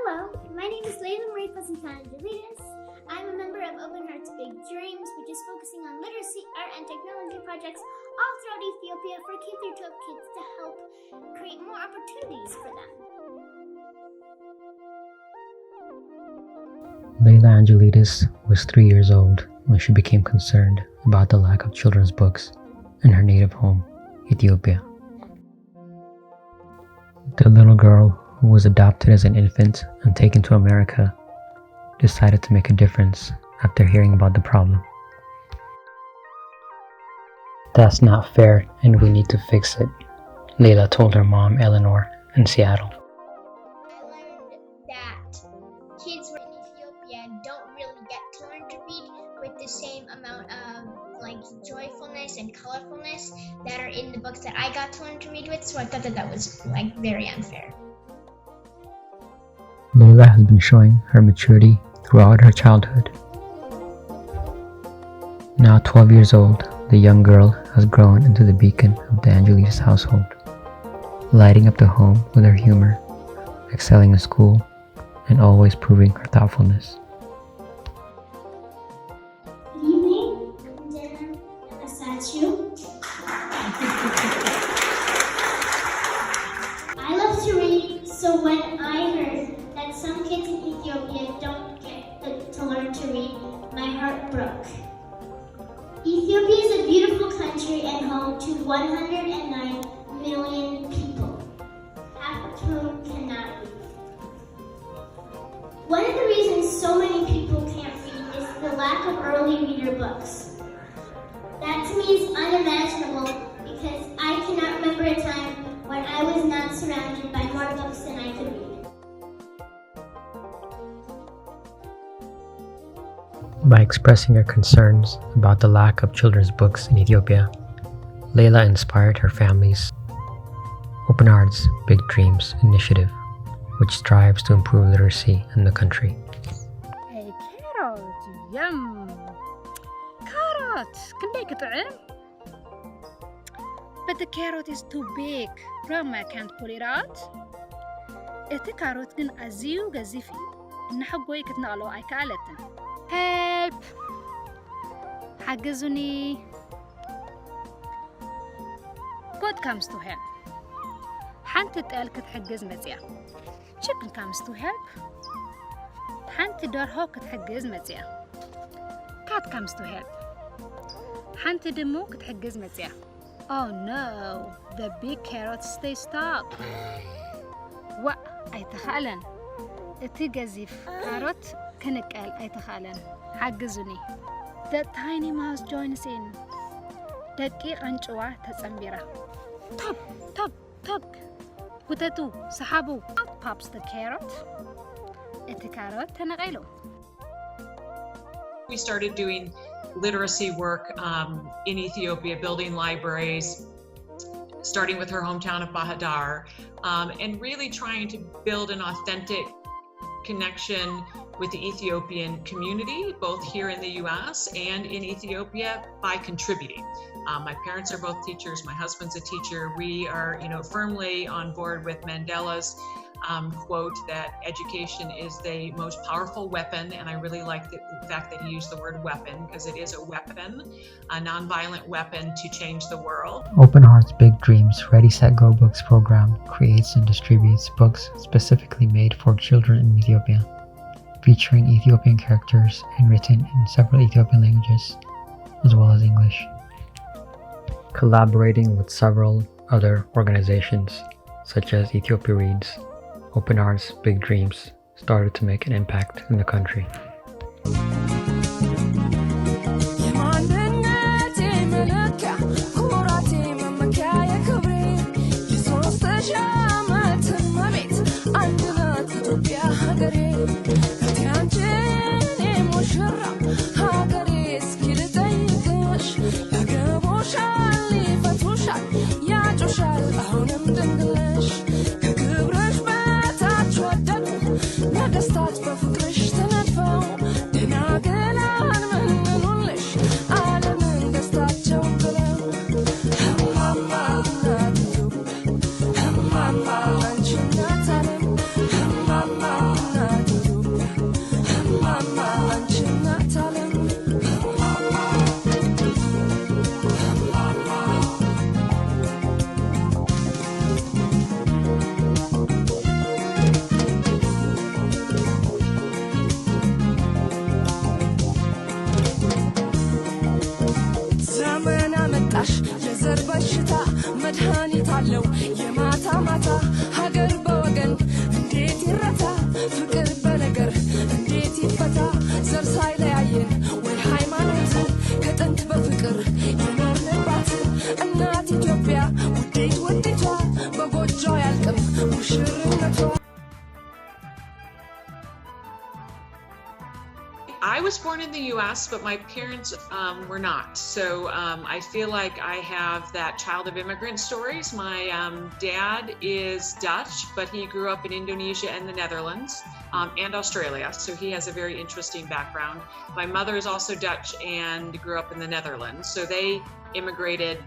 Hello, my name is Leyla Angelidis. I'm a member of Open Hearts Big Dreams, which is focusing on literacy, art, and technology projects all throughout Ethiopia for K through 12 kids to help create more opportunities for them. Leyla Angelidis was 3 years old when she became concerned about the lack of children's books in her native home, Ethiopia. The little girl, who was adopted as an infant and taken to America, decided to make a difference after hearing about the problem. "That's not fair and we need to fix it," Layla told her mom, Eleanor, in Seattle. I learned that kids in Ethiopia don't really get to learn to read with the same amount of joyfulness and colorfulness that are in the books that I got to learn to read with, so I thought that was very unfair. Layla has been showing her maturity throughout her childhood. Now 12 years old, the young girl has grown into the beacon of the Angelidis household, lighting up the home with her humor, excelling in school, and always proving her thoughtfulness. Good evening, I'm Darren Asatchu. I love to read, so when I heard that some kids in Ethiopia don't get to learn to read, my heart broke. Ethiopia is a beautiful country and home to 109 million people, half of whom cannot read. One of the reasons so many people can't read is the lack of early reader books. That to me is unimaginable because I cannot remember a time when I was not surrounded by more books than I could read. By expressing her concerns about the lack of children's books in Ethiopia, Layla inspired her family's Open Hearts Big Dreams initiative, which strives to improve literacy in the country. Hey, carrot, yum! Carrot, can they get it? But the carrot is too big. Grandma can't pull it out. It's carrot can aziu gazifi. نحقوي كتنقلو أي كالتن. Help! حجزوني. God comes to help. حنت تقال كتحجز مزيا. Chicken comes to help. حنت دارها كتحجز مزيا. Cat comes to help. حنت دمو كتحجز مزيا. Oh no! The big carrots stay stuck. أيتخالن. إتي جزيف كاروت كنقال أيتخالن. حجزوني. The tiny mouse joins in. دقيق أنجوا تسمبرا. Top, top, top. wetete, سحبوا. Out pops the carrot. إتي كاروت تنقلو. We started doing literacy work in Ethiopia, building libraries, starting with her hometown of BAHIR, and really trying to build an authentic connection with the Ethiopian community, both here in the US and in Ethiopia, by contributing. My parents are both teachers, my husband's a teacher. We are, firmly on board with Mandela's quote that education is the most powerful weapon, and I really like the fact that he used the word weapon because it is a weapon, a nonviolent weapon to change the world. Open Hearts Big Dreams Ready Set Go Books program creates and distributes books specifically made for children in Ethiopia, featuring Ethiopian characters and written in several Ethiopian languages, as well as English. Collaborating with several other organizations, such as Ethiopia Reads, Open Hearts Big Dreams started to make an impact in the country. Mama, ቆይታ አለው የማታ ማታ ሀገር በወገን እንዴት ይረታ ፍቅር በነገር እንዴት ይፈታ ዘር ሳይለያየን ወይ ሃይማኖት ከጥንት በፍቅር የኖርንባት እናት ኢትዮጵያ ውዴት ውዴቷ በጎጆ ያልቅም ሙሽርነቷ I was born in the US, but my parents were not. So I feel like I have that child of immigrant stories. My dad is Dutch, but he grew up in Indonesia and the Netherlands and Australia. So he has a very interesting background. My mother is also Dutch and grew up in the Netherlands. So they immigrated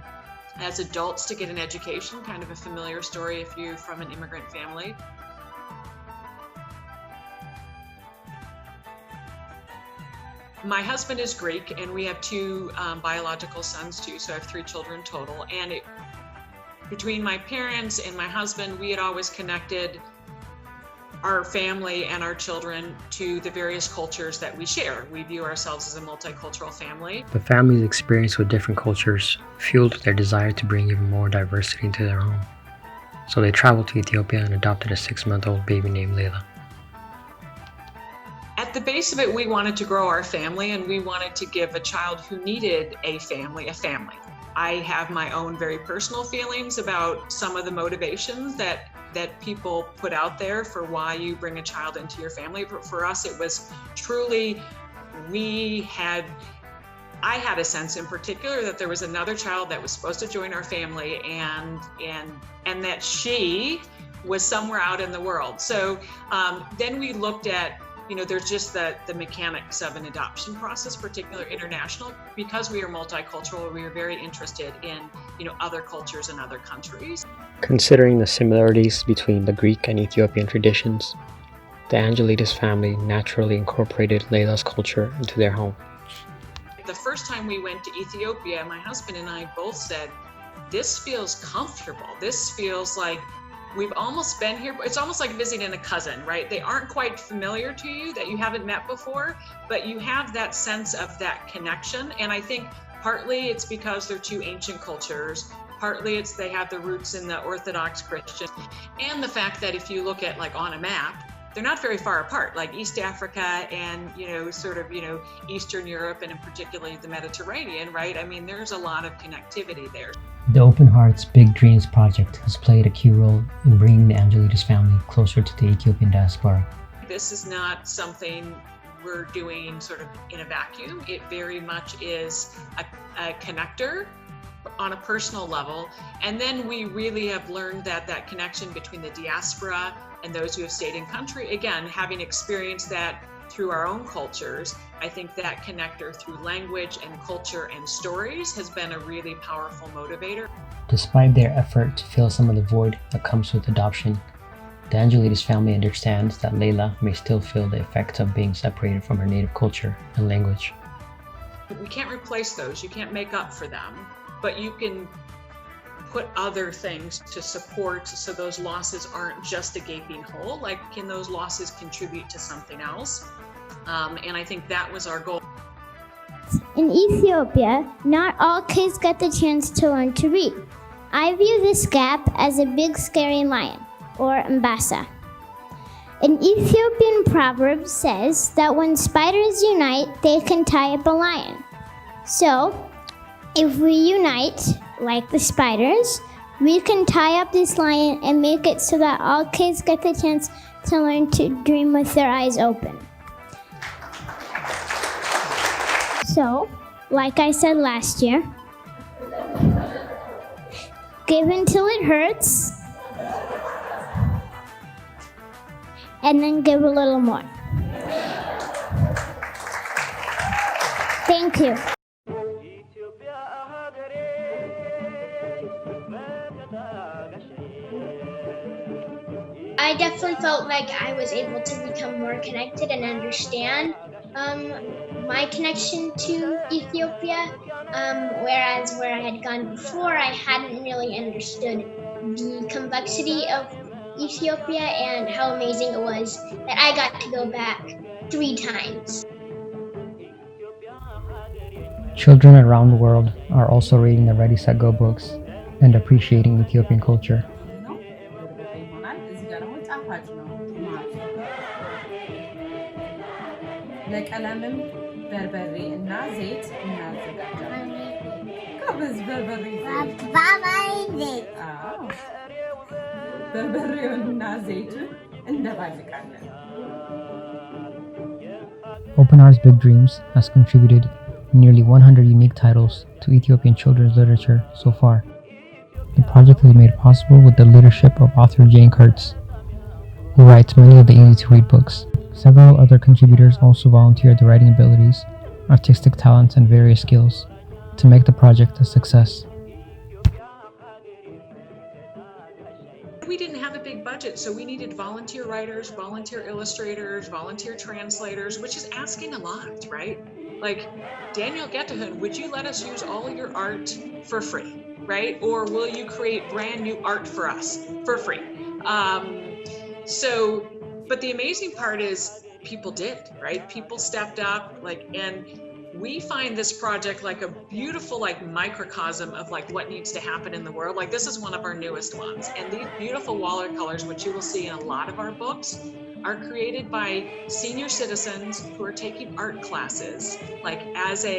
as adults to get an education, kind of a familiar story if you're from an immigrant family. My husband is Greek, and we have two biological sons too, so I have 3 children total. And between my parents and my husband, we had always connected our family and our children to the various cultures that we share. We view ourselves as a multicultural family. The family's experience with different cultures fueled their desire to bring even more diversity into their home. So they traveled to Ethiopia and adopted a 6-month-old baby named Layla. At the base of it, we wanted to grow our family, and we wanted to give a child who needed a family. I have my own very personal feelings about some of the motivations that people put out there for why you bring a child into your family. But for us, it was truly, I had a sense in particular that there was another child that was supposed to join our family, and that she was somewhere out in the world. So then we looked at, there's just the mechanics of an adoption process, particularly international. Because we are multicultural, we are very interested in, other cultures and other countries. Considering the similarities between the Greek and Ethiopian traditions, the Angelidis family naturally incorporated Layla's culture into their home. The first time we went to Ethiopia, my husband and I both said, this feels comfortable. This feels like we've almost been here. It's almost like visiting a cousin, right? They aren't quite familiar to you, that you haven't met before, but you have that sense of that connection. And I think partly it's because they're 2 ancient cultures. Partly it's they have the roots in the Orthodox Christian. And the fact that if you look at like on a map, they're not very far apart, like East Africa and, Eastern Europe, and in particularly the Mediterranean, right? I mean, there's a lot of connectivity there. The Open Hearts Big Dreams project has played a key role in bringing the Angelidis family closer to the Ethiopian diaspora. This is not something we're doing sort of in a vacuum. It very much is a connector on a personal level. And then we really have learned that connection between the diaspora and those who have stayed in country, again, having experienced that through our own cultures, I think that connector through language and culture and stories has been a really powerful motivator. Despite their effort to fill some of the void that comes with adoption, the Angelidis family understands that Layla may still feel the effects of being separated from her native culture and language. We can't replace those. You can't make up for them, but you can put other things to support so those losses aren't just a gaping hole. Like, can those losses contribute to something else? And I think that was our goal. In Ethiopia, not all kids get the chance to learn to read. I view this gap as a big scary lion, or mbasa. An Ethiopian proverb says that when spiders unite, they can tie up a lion. So, if we unite, like the spiders, we can tie up this lion and make it so that all kids get the chance to learn to dream with their eyes open. So, like I said last year, give until it hurts, and then give a little more. Thank you. I definitely felt like I was able to become more connected and understand my connection to Ethiopia, whereas where I had gone before, I hadn't really understood the complexity of Ethiopia and how amazing it was that I got to go back 3 times. Children around the world are also reading the Ready, Set, Go books, and appreciating Ethiopian culture. ነው በርበሬ ይሆናል። እዚህ ጋር ደግሞ ጣፋጭ ነው ማለት ነው። ለቀለምም በርበሬ እና ዘይት እናዘጋጃለን። ከበዝ በርበሬ ዘይት በርበሬውንና ዘይቱን እንደባልቃለን። Open Art's Big Dreams has contributed nearly 100 unique titles to Ethiopian children's literature so far. The project is made possible with the leadership of author Jane Kurtz, who writes many of the easy-to-read books. Several other contributors also volunteered their writing abilities, artistic talents, and various skills to make the project a success. We didn't have a big budget, so we needed volunteer writers, volunteer illustrators, volunteer translators, which is asking a lot, right? Like, Daniel Getahun, would you let us use all your art for free, right? Or will you create brand new art for us for free? But the amazing part is people did, right? People stepped up, and we find this project like a beautiful microcosm of what needs to happen in the world. This is one of our newest ones, and these beautiful watercolors, which you will see in a lot of our books, are created by senior citizens who are taking art classes as a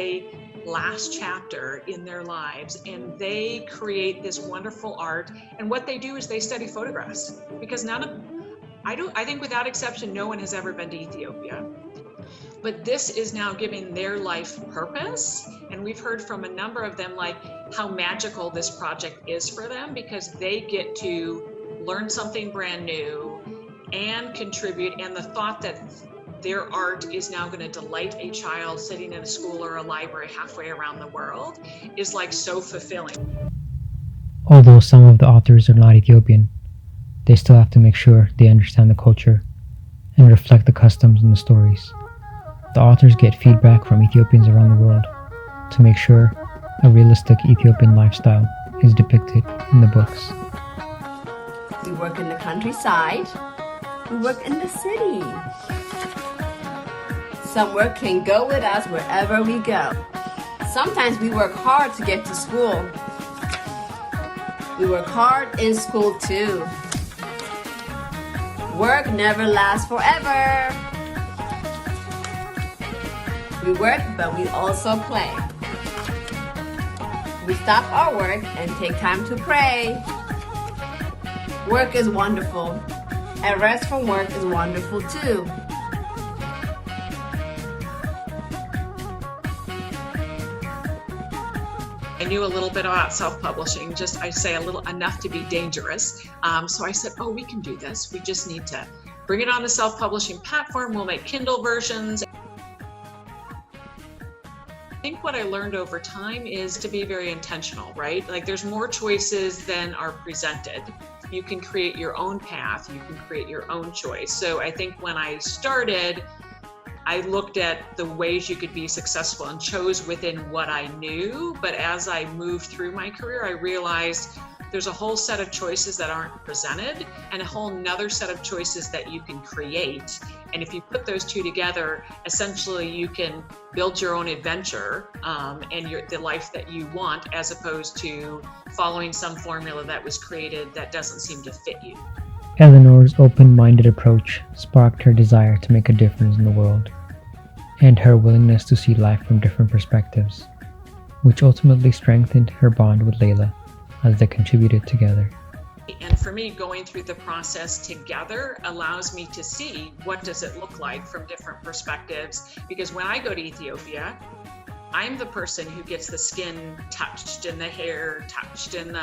last chapter in their lives, and they create this wonderful art. And what they do is they study photographs, because I think without exception, no one has ever been to Ethiopia. But this is now giving their life purpose. And we've heard from a number of them how magical this project is for them, because they get to learn something brand new and contribute. And the thought that their art is now going to delight a child sitting in a school or a library halfway around the world is so fulfilling. Although some of the authors are not Ethiopian, they still have to make sure they understand the culture and reflect the customs in the stories. The authors get feedback from Ethiopians around the world to make sure a realistic Ethiopian lifestyle is depicted in the books. We work in the countryside. We work in the city. Some work can go with us wherever we go. Sometimes we work hard to get to school. We work hard in school too. Work never lasts forever. We work, but we also play. We stop our work and take time to pray. Work is wonderful, and rest from work is wonderful too. I knew a little bit about self-publishing, I say enough to be dangerous. So I said, we can do this. We just need to bring it on the self-publishing platform. We'll make Kindle versions. I think what I learned over time is to be very intentional, right? There's more choices than are presented. You can create your own path. You can create your own choice. So I think when I started, I looked at the ways you could be successful and chose within what I knew. But as I moved through my career, I realized there's a whole set of choices that aren't presented and a whole nother set of choices that you can create. And if you put those two together, essentially you can build your own adventure and the life that you want, as opposed to following some formula that was created that doesn't seem to fit you. Eleanor's open-minded approach sparked her desire to make a difference in the world, and her willingness to see life from different perspectives, which ultimately strengthened her bond with Layla as they contributed together. And for me, going through the process together allows me to see what does it look like from different perspectives, because when I go to Ethiopia, I'm the person who gets the skin touched and the hair touched and the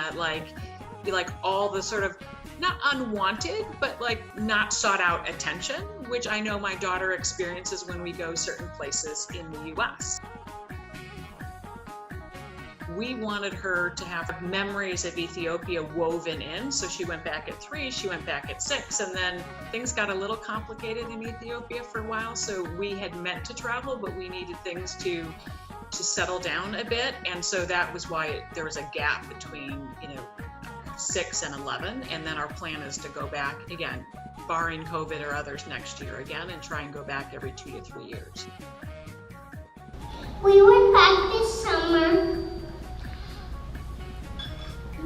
all the sort of not unwanted, but not sought out attention, which I know my daughter experiences when we go certain places in the US. We wanted her to have memories of Ethiopia woven in. So she went back at 3, she went back at 6, and then things got a little complicated in Ethiopia for a while. So we had meant to travel, but we needed things to settle down a bit. And so that was why there was a gap between, 6 and 11. And then our plan is to go back again, barring COVID or others, next year again, and try and go back every 2 to 3 years. We went back this summer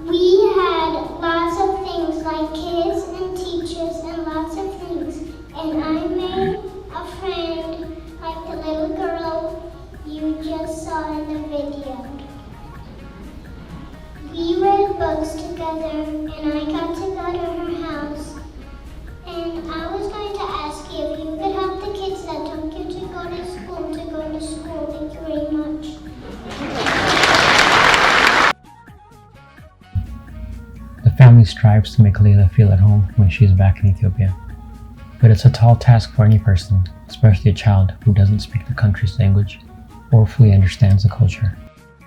We had lots of things like kids and teachers and lots of things. And I made a friend like the little girl you just saw in the video. We read books together and I got to go to her house. And I was going to ask you if you could help the kids that don't get to go to school. Thank you very much. The family strives to make Layla feel at home when she is back in Ethiopia. But it's a tall task for any person, especially a child who doesn't speak the country's language or fully understands the culture.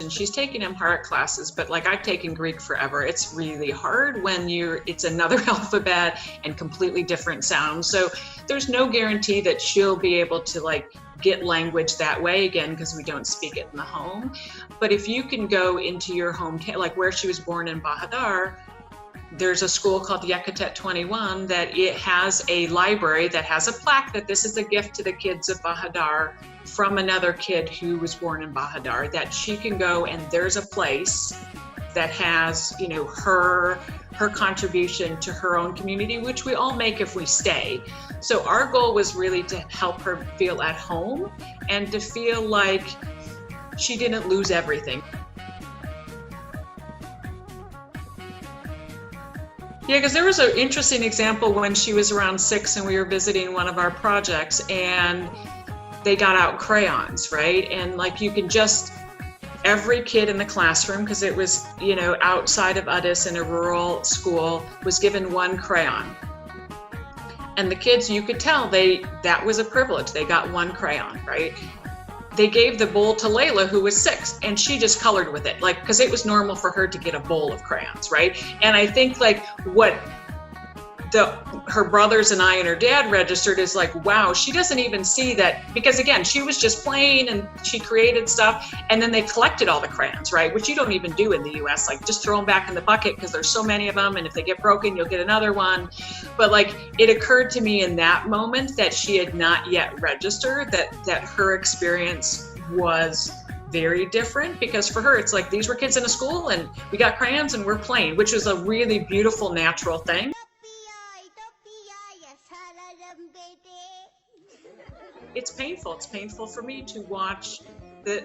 And she's taking Amharic classes, but like I've taken Greek forever. It's really hard when it's another alphabet and completely different sounds. So there's no guarantee that she'll be able to like get language that way again because we don't speak it in the home. But if you can go into your hometown, like where she was born in Bahadar, there's a school called Yehunie 21 that it has a library that has a plaque that this is a gift to the kids of Bahadar from another kid who was born in Bahadar, that she can go and there's a place that has, you know, her contribution to her own community, which we all make if we stay. So our goal was really to help her feel at home and to feel like she didn't lose everything. Yeah, because there was an interesting example when she was around 6 and we were visiting one of our projects and they got out crayons, right? And like you can just, every kid in the classroom, because it was, you know, outside of Addis in a rural school, was given one crayon. And the kids, you could tell that was a privilege. They got one crayon, right? They gave the bowl to Layla, who was 6, and she just colored with it, like, because it was normal for her to get a bowl of crayons, right? And I think like what her brothers and I and her dad registered is like, wow, she doesn't even see that, because again, she was just playing and she created stuff, and then they collected all the crayons, right? Which you don't even do in the US, like just throw them back in the bucket because there's so many of them, and if they get broken, you'll get another one. But like, it occurred to me in that moment that she had not yet registered that her experience was very different, because for her, it's like, these were kids in a school and we got crayons and we're playing, which was a really beautiful, natural thing. It's painful. It's painful for me to watch the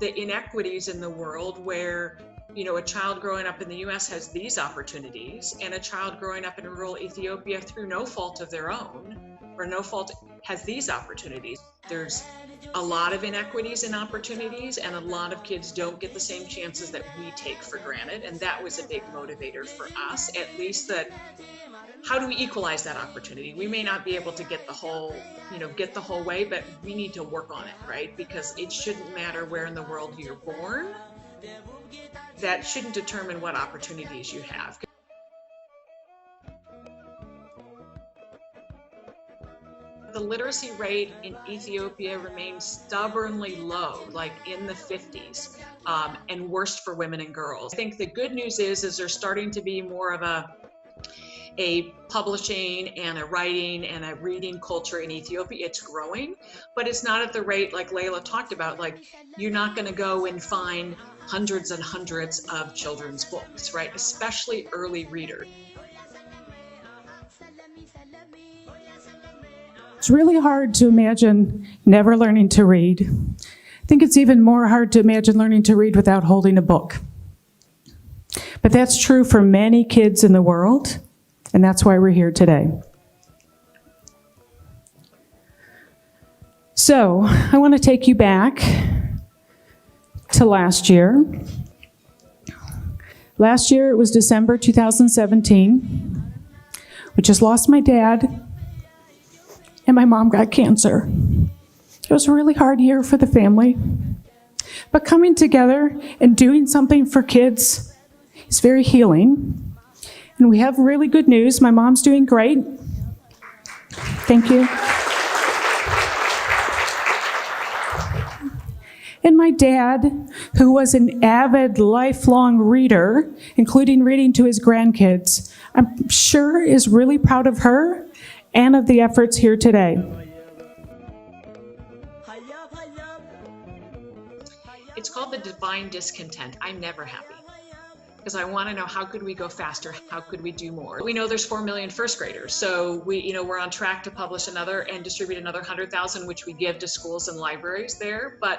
inequities in the world where, you know, a child growing up in the US has these opportunities and a child growing up in rural Ethiopia through no fault of their own or no fault has these opportunities. There's a lot of inequities and opportunities, and a lot of kids don't get the same chances that we take for granted. And that was a big motivator for us, at least, that how do we equalize that opportunity? We may not be able to get the whole way, but we need to work on it, right? Because it shouldn't matter where in the world you're born. That shouldn't determine what opportunities you have. The literacy rate in Ethiopia remains stubbornly low, like in the 50s, and worst for women and girls. I think the good news is there's starting to be more of a publishing and a writing and a reading culture in Ethiopia. It's growing, but it's not at the rate like Layla talked about. Like, you're not going to go and find hundreds and hundreds of children's books, right? Especially early readers. It's really hard to imagine never learning to read. I think it's even more hard to imagine learning to read without holding a book. But that's true for many kids in the world, and that's why we're here today. So, I want to take you back to last year. Last year, it was December 2017. We just lost my dad, and my mom got cancer. It was a really hard year for the family. But coming together and doing something for kids is very healing. And we have really good news. My mom's doing great. Thank you. And my dad, who was an avid, lifelong reader, including reading to his grandkids, I'm sure is really proud of her and of the efforts here today. It's called the divine discontent. I'm never happy. because I want to know how could we go faster? How could we do more? We know there's 4 million first graders. So we're on track to publish another and distribute another 100,000, which we give to schools and libraries there. But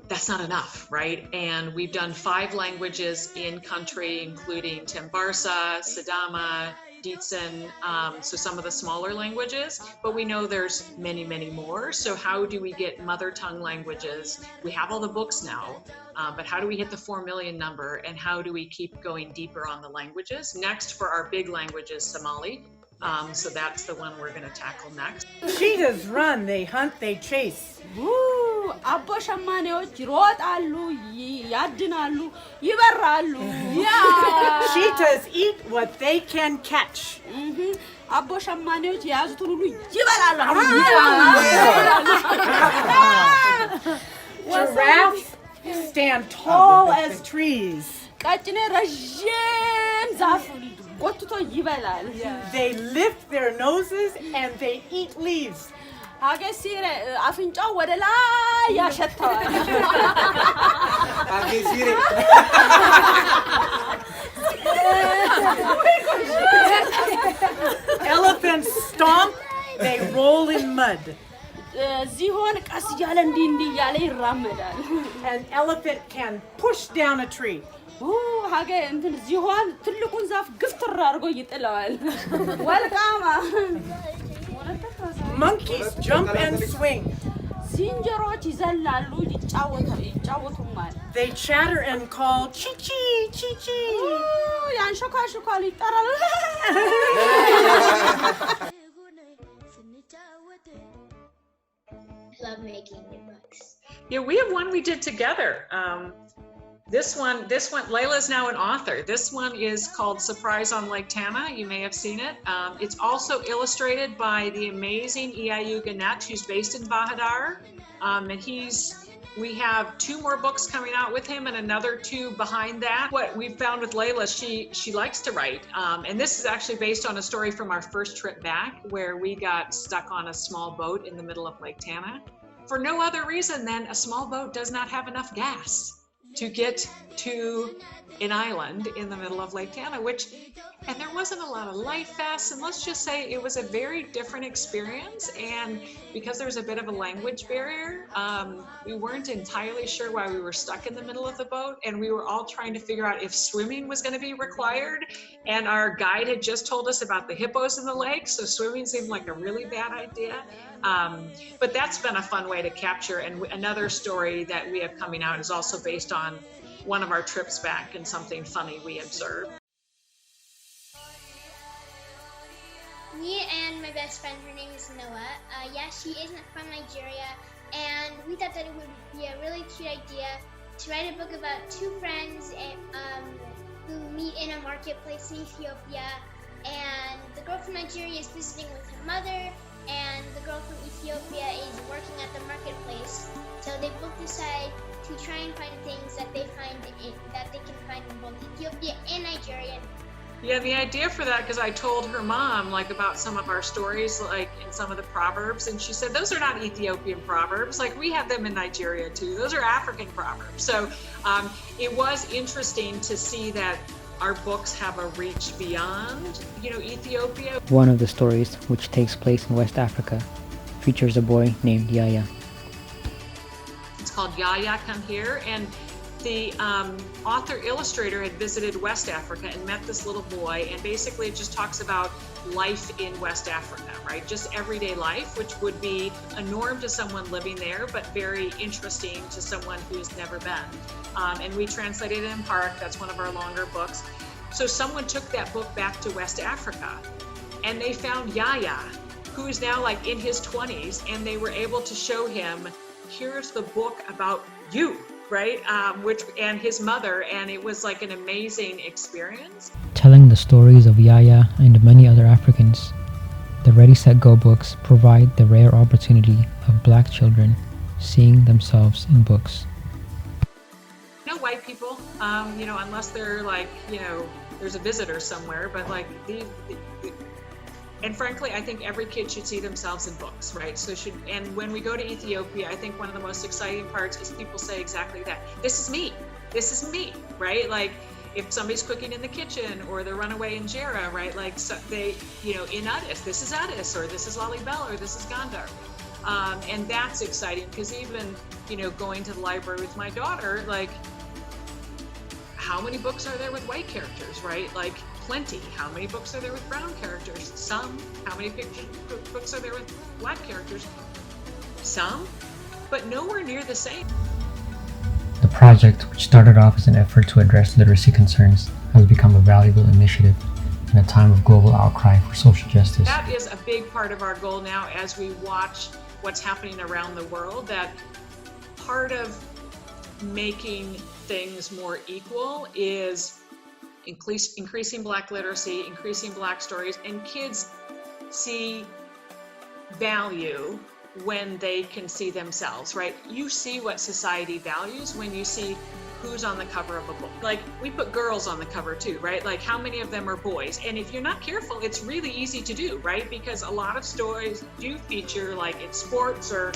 that's not enough, right? And we've done 5 languages in country, including Timbarsa, Sidama, Ditsen, so some of the smaller languages, but we know there's many, many more. So how do we get mother tongue languages? We have all the books now, but how do we hit the 4 million number, and how do we keep going deeper on the languages? Next for our big languages, Somali. So that's the one we're going to tackle next. Cheetahs run, they hunt, they chase. አቦ ሸማኔዎች ይሮጣሉ ያድናሉ ይበራሉ Cheetahs eat what they can catch. አቦ ሸማኔዎች የያዙትን ሁሉ ይበላሉ Giraffes stand tall as trees. ቀጭኔ ረዥም ዛፍ ጎትቶ ይበላል They lift their noses and they eat leaves. አገሲረ አፍንጫው ወደ ላይ ያሸተዋል አገሲረ Elephants stomp, they roll in mud. ዚሆን ቀስ እያለ እንዲህ እያለ ይራመዳል An elephant can push down a tree. ሀገ እንትን ዚሆን ትልቁን ዛፍ ግፍትር አድርጎ ይጥለዋል ወልቃማ Monkeys jump and swing. ዝንጀሮዎች ይዘላሉ ይጫወቱማል They chatter and call chi-chi, chi-chi. ያንሾካሾካሉ ይጠራሉ I love making new books. Yeah, we have one we did together. This one, Layla's now an author. This one is called Surprise on Lake Tana. You may have seen it. It's also illustrated by the amazing Yehunie, who's based in Bahadar. And we have 2 more books coming out with him and another 2 behind that. What we've found with Layla, she likes to write. And this is actually based on a story from our first trip back, where we got stuck on a small boat in the middle of Lake Tana. For no other reason than a small boat does not have enough gas to get to an island in the middle of Lake Tana, and there wasn't a lot of life vests, and let's just say it was a very different experience. And because there's a bit of a language barrier, we weren't entirely sure why we were stuck in the middle of the boat, and we were all trying to figure out if swimming was going to be required. And our guide had just told us about the hippos in the lake, so swimming seemed like a really bad idea. But that's been a fun way to capture. And another story that we have coming out is also based on one of our trips back and something funny we observed. Me and my best friend, her name is Noah. She isn't from Nigeria, and we thought that it would be a really cute idea to write a book about 2 friends who meet in a marketplace in Ethiopia. And the girl from Nigeria is visiting with her mother, and the girl from Ethiopia is working at the marketplace. So they both decide to try and find things that they can find in both Ethiopia and Nigeria. Yeah, the idea for that, because I told her mom about some of our stories, in some of the proverbs, and she said those are not Ethiopian proverbs. We have them in Nigeria too. Those are African proverbs. So it was interesting to see that our books have a reach beyond, Ethiopia. One of the stories, which takes place in West Africa, features a boy named Yaya. It's called Yaya Come Here, and the author-illustrator had visited West Africa and met this little boy, and basically it just talks about life in West Africa, right? Just everyday life, which would be a norm to someone living there, but very interesting to someone who's never been. And we translated it in part. That's one of our longer books. So someone took that book back to West Africa, and they found Yaya, who is now in his 20s, and they were able to show him, here's the book about you, right? And his mother, and it was an amazing experience. Telling the stories of Yaya and many other Africans, the Ready Set Go books provide the rare opportunity of Black children seeing themselves in books. No white people, unless they're there's a visitor somewhere, but and frankly, I think every kid should see themselves in books, right? And when we go to Ethiopia, I think one of the most exciting parts is people say exactly that. This is me. this is me, right? Like if somebody's cooking in the kitchen or the runaway injera, right? Like so they, you know, in Addis, this is Addis, or this is Lalibela, or this is Gandar. And that's exciting because even, you know, going to the library with my daughter, like how many books are there with white characters, right? Like plenty. How many books are there with brown characters? Some. How many books are there with black characters? Some, but nowhere near the same. The project, which started off as an effort to address literacy concerns, has become a valuable initiative in a time of global outcry for social justice. That is a big part of our goal now as we watch what's happening around the world, that part of making things more equal is increasing Black literacy, increasing Black stories, and kids see value when they can see themselves, right? You see what society values when you see who's on the cover of a book. Like we put girls on the cover too, right? Like how many of them are boys? And if you're not careful, it's really easy to do, right? Because a lot of stories do feature like it's sports or,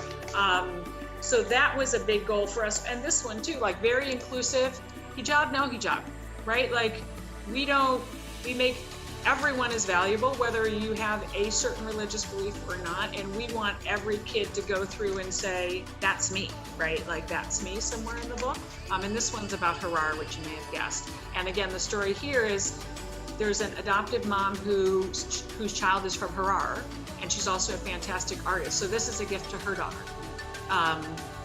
so that was a big goal for us. And this one too, like very inclusive, hijab, no hijab, right? Like we make everyone is valuable, whether you have a certain religious belief or not. And we want every kid to go through and say, that's me, right? Like that's me somewhere in the book. And this one's about Harar, which you may have guessed. And again, the story here is there's an adoptive mom whose child is from Harar, and she's also a fantastic artist. So this is a gift to her daughter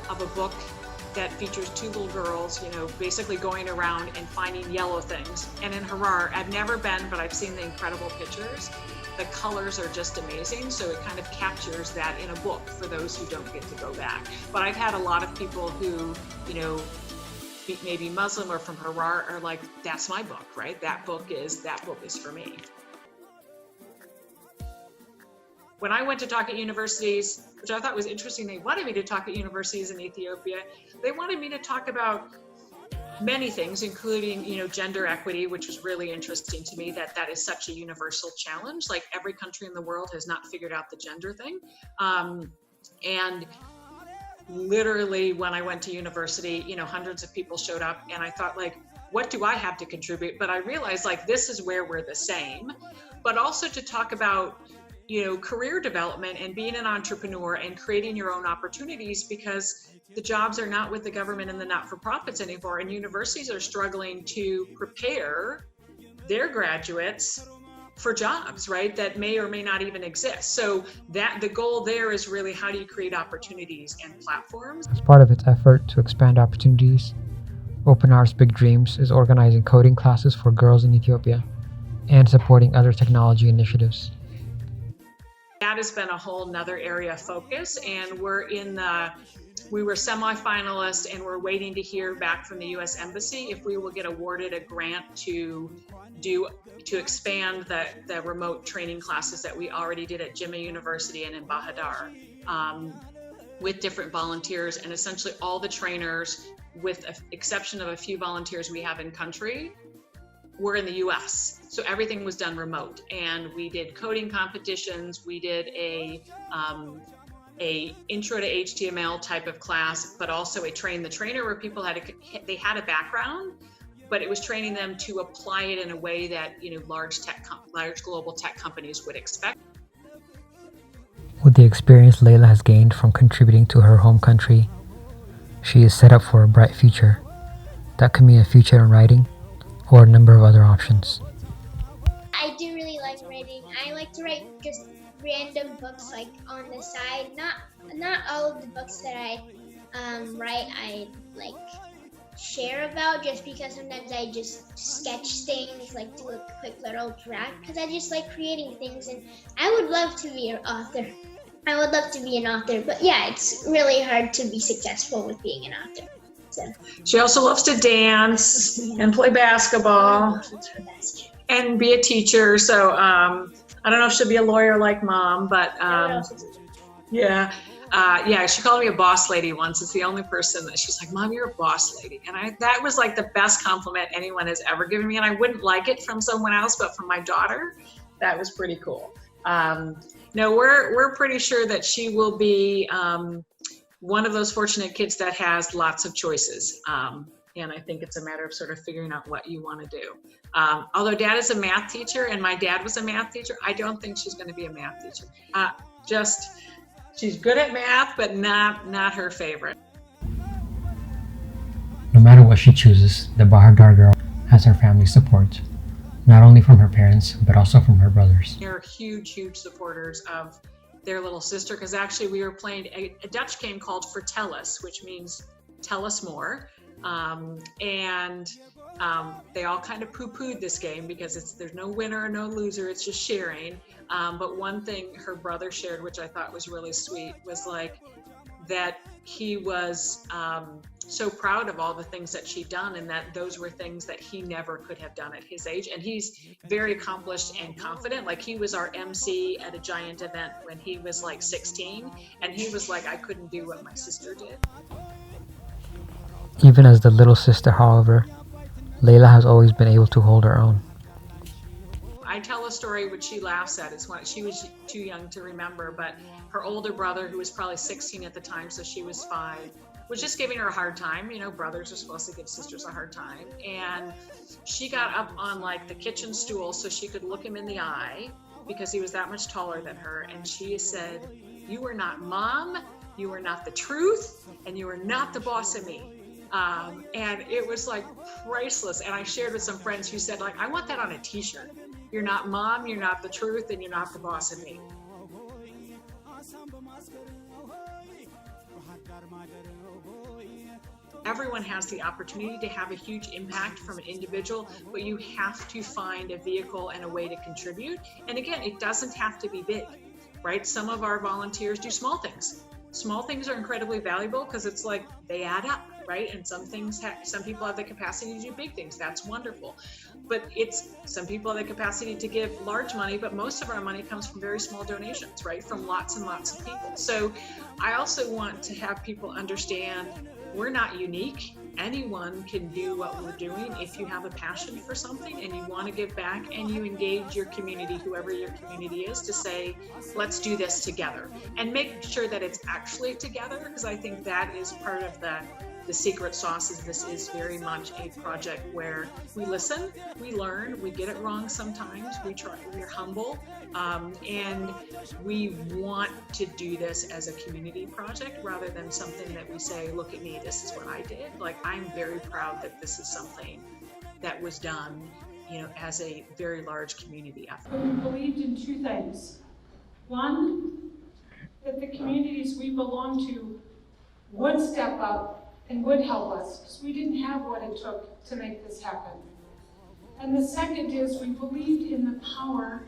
of a book that features two little girls, you know, basically going around and finding yellow things. And in Harar, I've never been, but I've seen the incredible pictures. The colors are just amazing. So it kind of captures that in a book for those who don't get to go back. But I've had a lot of people who, you know, maybe Muslim or from Harar are like, that's my book, right? That book is for me. When I went to talk at universities, which I thought was interesting, they wanted me to talk at universities in Ethiopia. They wanted me to talk about many things, including, you know, gender equity, which was really interesting to me, that is such a universal challenge. Like every country in the world has not figured out the gender thing. And literally when I went to university, you know, hundreds of people showed up and I thought like, what do I have to contribute? But I realized like, this is where we're the same, but also to talk about, you know, career development and being an entrepreneur and creating your own opportunities, because the jobs are not with the government and the not-for-profits anymore, and universities are struggling to prepare their graduates for jobs, right, that may or may not even exist. So that the goal there is really how do you create opportunities and platforms. As part of its effort to expand opportunities, Open Arts Big Dreams is organizing coding classes for girls in Ethiopia and supporting other technology initiatives. That has been a whole nother area of focus, and we were semi-finalists and we're waiting to hear back from the U.S. Embassy if we will get awarded a grant to expand the remote training classes that we already did at Jimmy University and in Bahadar with different volunteers, and essentially all the trainers, with the exception of a few volunteers we have in country, were in the US. So everything was done remote, and we did coding competitions. We did a intro to HTML type of class, but also a train the trainer where people they had a background, but it was training them to apply it in a way that, you know, large global tech companies would expect. With the experience Layla has gained from contributing to her home country, she is set up for a bright future. That could mean a future in writing, or a number of other options. I do really like writing. I like to write just random books like on the side. Not all of the books that I write I like share about, just because sometimes I just sketch things, like do a quick little draft, because I just like creating things, and I would love to be an author. I would love to be an author, but yeah, it's really hard to be successful with being an author. So. She also loves to dance and play basketball and be a teacher. So I don't know if she'll be a lawyer like mom, but yeah. She called me a boss lady once. It's the only person that she's like, Mom, you're a boss lady. And that was like the best compliment anyone has ever given me. And I wouldn't like it from someone else, but from my daughter, that was pretty cool. No, we're pretty sure that she will be one of those fortunate kids that has lots of choices. And I think it's a matter of sort of figuring out what you want to do. Although Dad is a math teacher and my dad was a math teacher, I don't think she's going to be a math teacher. She's good at math, but not her favorite. No matter what she chooses, the BAHIR girl has her family's support, not only from her parents, but also from her brothers. They're huge supporters of their little sister, because actually we were playing a Dutch game called Vertellus, which means tell us more. They all kind of poo-pooed this game because there's no winner or no loser, it's just sharing. But one thing her brother shared, which I thought was really sweet, was like that he was so proud of all the things that she'd done, and that those were things that he never could have done at his age. And he's very accomplished and confident. Like, he was our MC at a giant event when he was like 16, and he was like, I couldn't do what my sister did. Even as the little sister, however, Layla has always been able to hold her own. I tell a story which she laughs at. It's when she was too young to remember, but her older brother, who was probably 16 at the time, so she was 5, was just giving her a hard time. You know, brothers are supposed to give sisters a hard time. And she got up on like the kitchen stool so she could look him in the eye, because he was that much taller than her. And she said, "You are not mom, you are not the truth, and you are not the boss of me." And it was like priceless. And I shared with some friends who said, like, I want that on a t-shirt. You're not mom, you're not the truth, and you're not the boss of me. Everyone has the opportunity to have a huge impact from an individual, but you have to find a vehicle and a way to contribute. And again, it doesn't have to be big, right? Some of our volunteers do small things. Small things are incredibly valuable because it's like they add up, right? And some people have the capacity to do big things. That's wonderful. But some people have the capacity to give large money, but most of our money comes from very small donations, right? From lots and lots of people. So I also want to have people understand we're not unique. Anyone can do what we're doing if you have a passion for something and you want to give back, and you engage your community, whoever your community is, to say, let's do this together, and make sure that it's actually together, because I think that is part of the secret sauce. Is this is very much a project where we listen, we learn, we get it wrong sometimes, we're humble, and we want to do this as a community project rather than something that we say, look at me, this is what I did. Like, I'm very proud that this is something that was done, you know, as a very large community effort. We believed in 2 things. One, that the communities we belong to would step up and would help us, because we didn't have what it took to make this happen. And the second is we believed in the power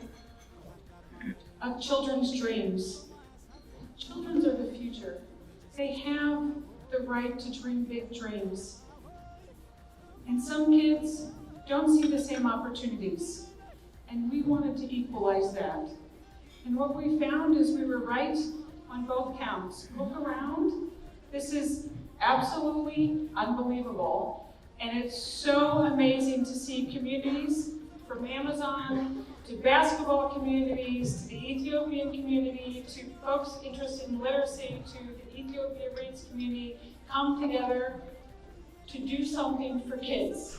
of children's dreams. Children are the future. They have the right to dream big dreams. And some kids don't see the same opportunities, and we wanted to equalize that. And what we found is we were right on both counts. Look around. This is absolutely unbelievable. And it's so amazing to see communities from Amazon to basketball communities, to the Ethiopian community, to folks interested in literacy, to the Ethiopia Reads community come together to do something for kids.